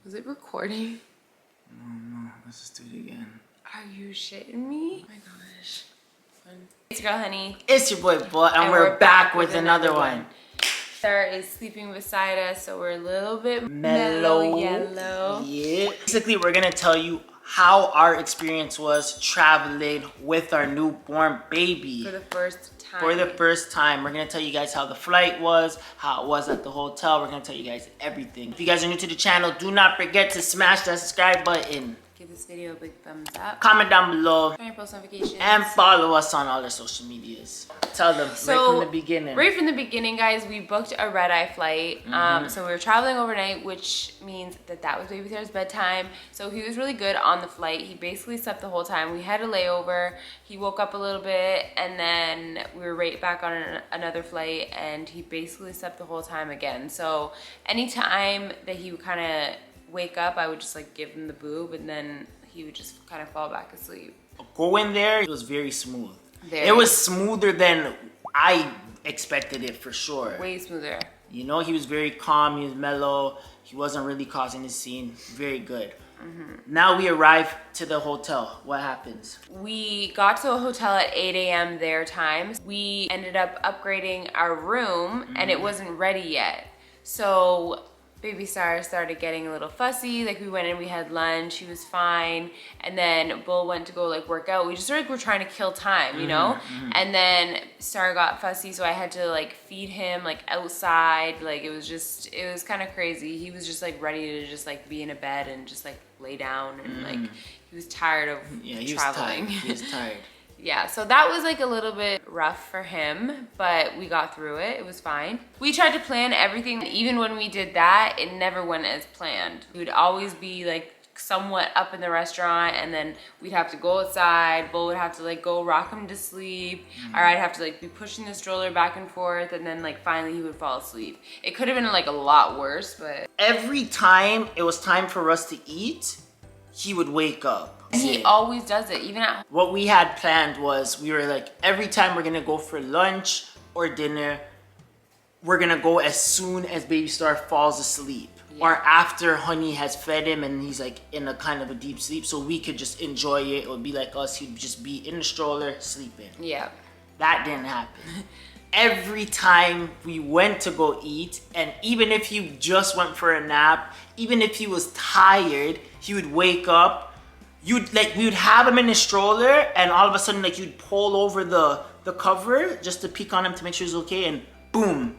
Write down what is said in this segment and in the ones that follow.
Was it recording? No, let's just do it again. Are you shitting me? Oh my gosh. It's your girl, honey. It's your boy, and we're back with another one. Sarah is sleeping beside us, so we're a little bit Mellow yellow. Yeah. Basically, we're gonna tell you how our experience was traveling with our newborn baby. For the first time. For the first time. We're gonna tell you guys how the flight was, how it was at the hotel. We're gonna tell you guys everything. If you guys are new to the channel, do not forget to smash that subscribe button. Give this video a big thumbs up. Comment down below. Turn your post notifications. And follow us on all our social medias. Tell them right from the beginning. Right from the beginning, guys, we booked a red-eye flight. So we were traveling overnight, which means that was baby Sarah's bedtime. So he was really good on the flight. He basically slept the whole time. We had a layover. He woke up a little bit, and then we were right back on another flight, and he basically slept the whole time again. So anytime that he would kind of wake up, I would just like give him the boob, and then he would just kind of fall back asleep. Going there, it was very smooth. Very. It was smoother than I expected it, for sure. Way smoother. You know, he was very calm, he was mellow, he wasn't really causing a scene. Very good. Now we arrive to the hotel. What happens? We got to a hotel at 8 a.m. their time. We ended up upgrading our room, and it wasn't ready yet. So baby Sarah started getting a little fussy. Like, we went in, we had lunch, he was fine, and then Bull went to go like work out. We just sort of were trying to kill time, you know? And then Sarah got fussy, so I had to like feed him like outside. Like, it was kind of crazy. He was just like ready to just like be in a bed and just like lay down, and like he was tired of traveling. He was tired. Yeah, so that was like a little bit rough for him, but we got through it. It was fine. We tried to plan everything. Even when we did that, it never went as planned. We would always be like somewhat up in the restaurant, and then we'd have to go outside. Bull would have to like go rock him to sleep, or I'd have to like be pushing the stroller back and forth, and then like finally he would fall asleep. It could have been like a lot worse, but Every time it was time for us to eat, he would wake up. and he always does it, even at home. What we had planned was, we were like, every time we're gonna go for lunch or dinner, we're gonna go as soon as baby Star falls asleep, or after honey has fed him and he's like in a kind of a deep sleep, so we could just enjoy it. It would be like us, he'd just be in the stroller sleeping. Yeah. That didn't happen. Every time we went to go eat, and even if he just went for a nap, even if he was tired, he would wake up. We would have him in the stroller, and all of a sudden, like, you'd pull over the cover just to peek on him to make sure he's okay, and boom,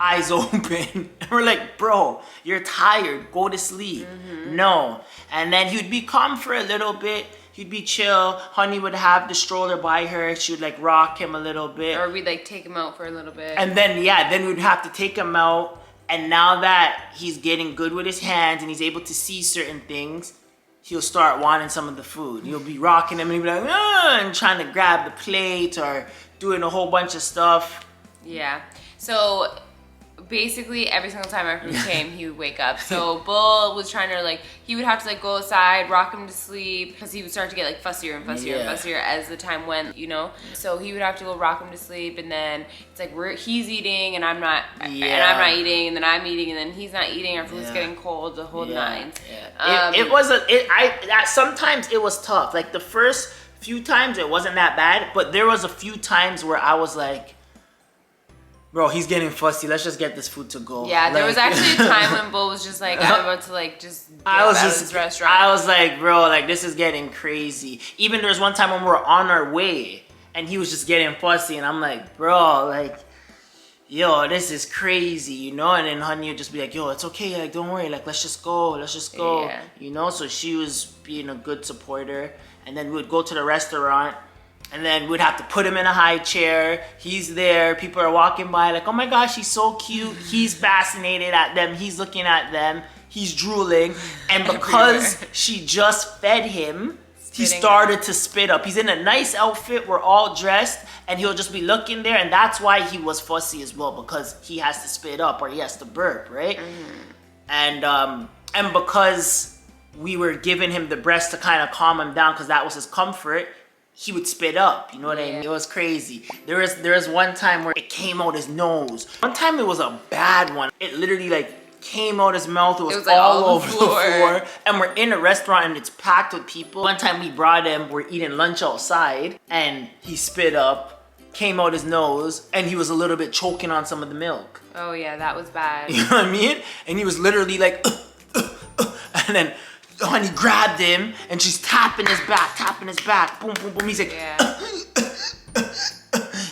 eyes open. And we're like, bro, you're tired, go to sleep. No. And then he would be calm for a little bit. He'd be chill. Honey would have the stroller by her. She would like rock him a little bit. Or we'd like take him out for a little bit. And then, then we'd have to take him out. And now that he's getting good with his hands and he's able to see certain things, he'll start wanting some of the food. You'll be rocking him and he'll be like, and trying to grab the plate or doing a whole bunch of stuff. Yeah. So basically every single time our food came, he would wake up. So Bull was trying to like, he would have to like go outside, rock him to sleep, because he would start to get like fussier and fussier and fussier as the time went, you know? So he would have to go rock him to sleep, and then it's like he's eating and I'm not, and I'm not eating, and then I'm eating and then he's not eating, our food's getting cold, the whole nines. Sometimes it was tough. Like the first few times it wasn't that bad, but there was a few times where I was like, bro, he's getting fussy. Let's just get this food to go. Yeah, there was actually a time when Bull was just like, I'm about to like just get out of this restaurant. I was like, bro, like this is getting crazy. Even there was one time when we were on our way and he was just getting fussy, and I'm like, bro, like, yo, this is crazy, you know? And then honey would just be like, yo, it's okay, like, don't worry, like, let's just go, you know? So she was being a good supporter. And then we would go to the restaurant, and then we'd have to put him in a high chair. He's there. People are walking by like, oh my gosh, he's so cute. He's fascinated at them. He's looking at them. He's drooling. And because she just fed him, he started to spit up. He's in a nice outfit. We're all dressed. And he'll just be looking there. And that's why he was fussy as well, because he has to spit up or he has to burp, right? And because we were giving him the breast to kind of calm him down, because that was his comfort, he would spit up, you know what I mean? It was crazy. There was one time where it came out his nose. One time it was a bad one. It literally like came out his mouth. It was like all all over the the floor. floor. And we're in a restaurant and it's packed with people. One time we brought him, we're eating lunch outside, and he spit up, came out his nose, and he was a little bit choking on some of the milk. Oh yeah, that was bad. You know what I mean? And he was literally like, and then honey grabbed him and she's tapping his back, boom, boom, boom. He's like, Yeah.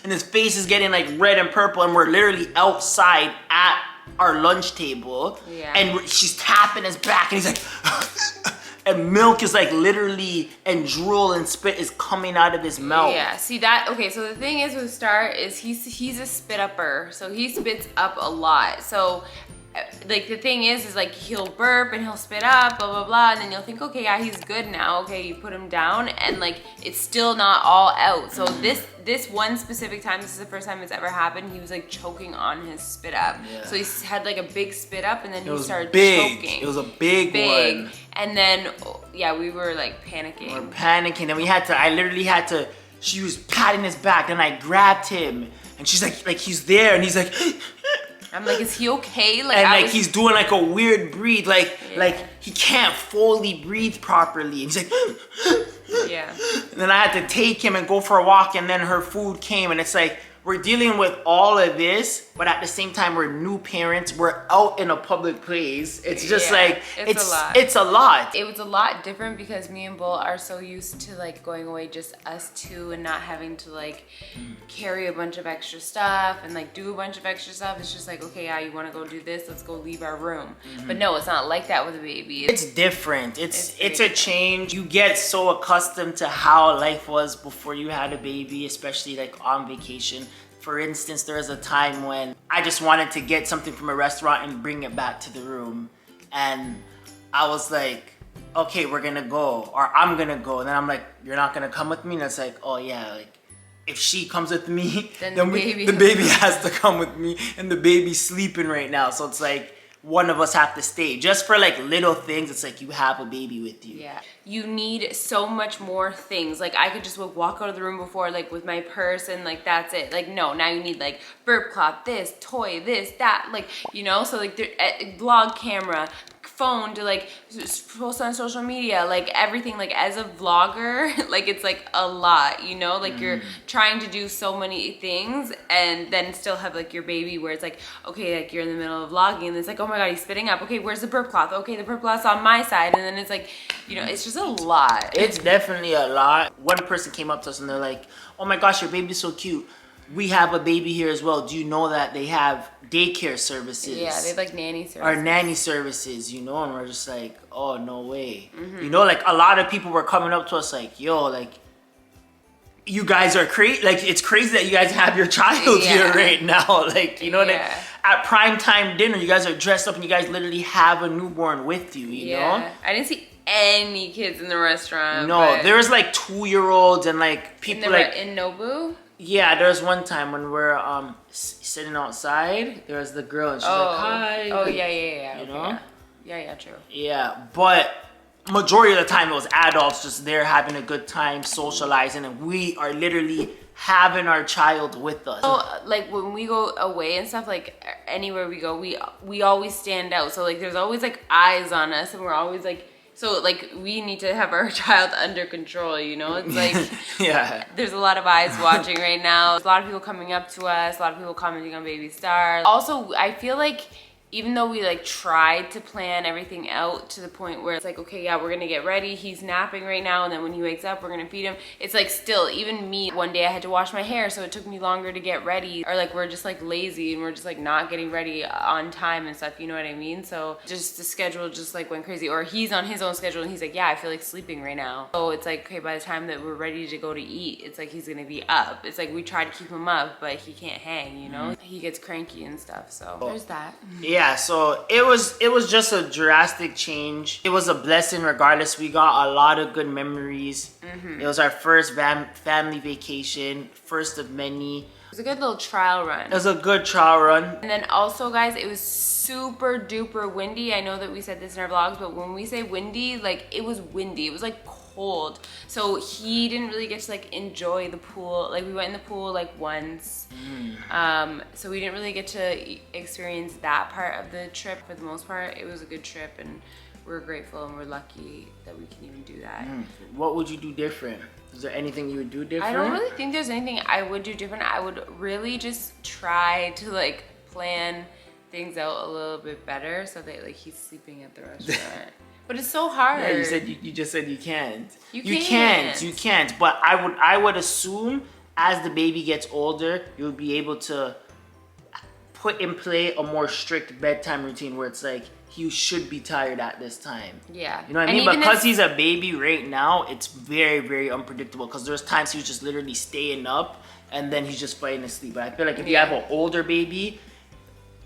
and his face is getting like red and purple, and we're literally outside at our lunch table, Yeah. and she's tapping his back, and he's like, and milk is like literally, and drool and spit is coming out of his mouth. Yeah, see that, okay, so the thing is with Star is he's a spit upper, so he spits up a lot. So like the thing is like he'll burp and he'll spit up, blah blah blah, and then you'll think, okay, yeah, he's good now, okay, you put him down, and like it's still not all out. So this one specific time, this is the first time it's ever happened, he was like choking on his spit up. Yeah. So he had like a big spit up, and then he started big. choking. It was a big one. And then yeah, we were like panicking. We're panicking, and I literally had to, she was patting his back, and I grabbed him, and she's like he's there, and he's like, I'm like, is he okay? Like, and he's doing like a weird breathe, like Yeah. he can't fully breathe properly. And he's like, yeah. and then I had to take him and go for a walk, and then her food came, and it's like, we're dealing with all of this, but at the same time, we're new parents. We're out in a public place. It's just Yeah, like, it's a lot. It's a lot. It was a lot different because me and Bull are so used to like going away just us two and not having to like carry a bunch of extra stuff and like do a bunch of extra stuff. It's just like, okay, yeah, you want to go do this? Let's go leave our room. But no, it's not like that with a baby. It's different. It's very a change. You get so accustomed to how life was before you had a baby, especially like on vacation. For instance, there was a time when I just wanted to get something from a restaurant and bring it back to the room. And I was like, okay, we're gonna go, or I'm gonna go. And then I'm like, you're not gonna come with me? And it's like, oh yeah, like if she comes with me, Then then the the baby baby has to come with me, and the baby's sleeping right now. So it's like, one of us have to stay. Just for like little things, it's like you have a baby with you. Yeah, you need so much more things. Like I could just walk out of the room before, like with my purse, and like that's it. Like no, now you need like burp cloth, this toy, this that, like, you know. So like vlog camera, phone to like post on social media, like everything. Like as a vlogger, like it's like a lot, you know. Like you're trying to do so many things, and then still have like your baby where it's like, okay, like you're in the middle of vlogging, and it's like, oh my god, he's spitting up. Okay, where's the burp cloth? Okay, the burp cloth's on my side, and then it's like, you know, it's just a lot. It's definitely a lot. One person came up to us and they're like, oh my gosh, your baby's so cute. We have a baby here as well. Do you know that they have daycare services? Yeah, they have like nanny services. Or nanny services, you know? And we're just like, oh, no way. You know, like a lot of people were coming up to us like, yo, like, you guys are crazy. Like, it's crazy that you guys have your child here right now. Like, you know, that at prime time dinner, you guys are dressed up and you guys literally have a newborn with you, you know? I didn't see any kids in the restaurant. No, there was like 2-year-olds and like people in Nobu? Yeah, there was one time when we're sitting outside, there was the girl and she's like, hi. Oh, like, yeah. You know? Yeah, true. Yeah, but majority of the time it was adults just there having a good time, socializing, and we are literally having our child with us. So like when we go away and stuff, like anywhere we go, we always stand out. So like there's always like eyes on us, and we're always like, so like we need to have our child under control, you know? It's like, yeah, there's a lot of eyes watching right now. There's a lot of people coming up to us, a lot of people commenting on Baby Star. Also, I feel like even though we like tried to plan everything out to the point where it's like, okay, yeah, we're gonna get ready, he's napping right now, and then when he wakes up we're gonna feed him, it's like still, even me, one day I had to wash my hair, so it took me longer to get ready, or like we're just like lazy and we're just like not getting ready on time and stuff, you know what I mean? So just the schedule just like went crazy, or he's on his own schedule and he's like, yeah, I feel like sleeping right now. So it's like, okay, by the time that we're ready to go to eat, it's like he's gonna be up. It's like we try to keep him up, but he can't hang, you know? He gets cranky and stuff, so there's that. Yeah, so it was just a drastic change. It was a blessing regardless. We got a lot of good memories. It was our first family vacation, first of many. It was a good little trial run. It was a good trial run. And then also, guys, it was super duper windy. I know that we said this in our vlogs, but when we say windy, like it was windy. It was like cold. So he didn't really get to like enjoy the pool. Like we went in the pool like once. So we didn't really get to experience that part of the trip. For the most part, it was a good trip, and we're grateful and we're lucky that we can even do that. What would you do different? Is there anything you would do different? I don't really think there's anything I would do different. I would really just try to like plan things out a little bit better so that like he's sleeping at the restaurant. But it's so hard. Yeah, you just said you can't. You can't. But I would assume as the baby gets older, you'll be able to put in play a more strict bedtime routine where it's like he should be tired at this time. Yeah. You know what I mean? Because he's a baby right now, it's very, very unpredictable because there's times he's just literally staying up and then he's just falling asleep. But I feel like if you have an older baby,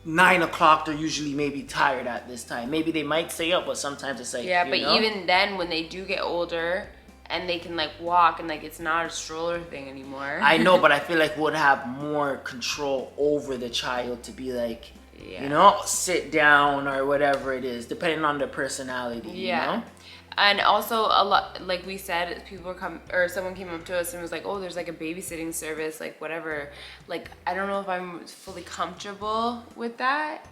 9 o'clock, they're usually maybe tired at this time. Maybe they might stay up, but sometimes it's like, yeah, but even then, when they do get older and they can like walk and like it's not a stroller thing anymore. I know, but I feel like we'd have more control over the child to be like, you know, sit down or whatever it is, depending on their personality. Yeah. You know? And also a lot, like we said, someone came up to us and was like, oh, there's like a babysitting service, like whatever. Like, I don't know if I'm fully comfortable with that.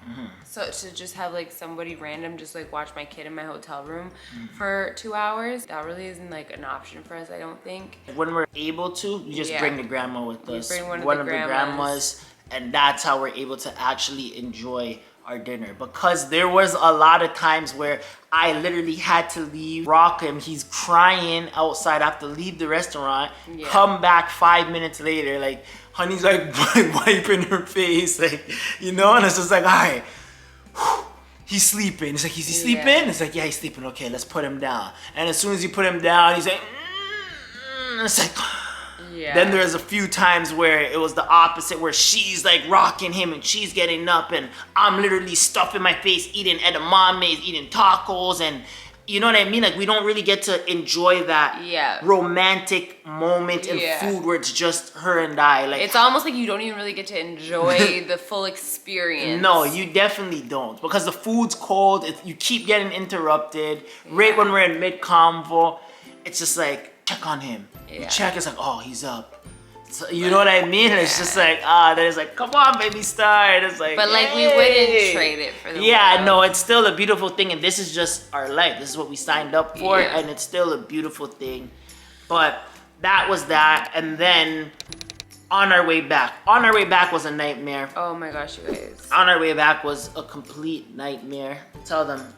So to just have like somebody random just like watch my kid in my hotel room for 2 hours, that really isn't like an option for us, I don't think. When we're able to, we just bring the grandma with us. Bring one of the grandmas. And that's how we're able to actually enjoy our dinner, because there was a lot of times where I literally had to leave, rock him, he's crying outside, I have to leave the restaurant, come back 5 minutes later, like honey's like wiping her face, like, you know, and it's just like, all right, he's sleeping. It's like, is he sleeping? It's like, yeah, he's sleeping. Okay, let's put him down. And as soon as you put him down, he's like, it's like, then there's a few times where it was the opposite, where she's like rocking him and she's getting up and I'm literally stuffing my face, eating edamames, eating tacos, and you know what I mean? Like, we don't really get to enjoy that romantic moment in food where it's just her and I. Like, it's almost like you don't even really get to enjoy the full experience. No, you definitely don't, because the food's cold. You keep getting interrupted. Right when we're in mid-convo, it's just like, check on him. You check, it's like, oh, he's up. So, you know what I mean? It's just like, then it's like, come on, baby star. And it's like, but like, we wouldn't trade it for the world. No, it's still a beautiful thing, and this is just our life. This is what we signed up for, and it's still a beautiful thing. But that was that, and then on our way back. On our way back was a nightmare. Oh my gosh, you guys. On our way back was a complete nightmare. Tell them.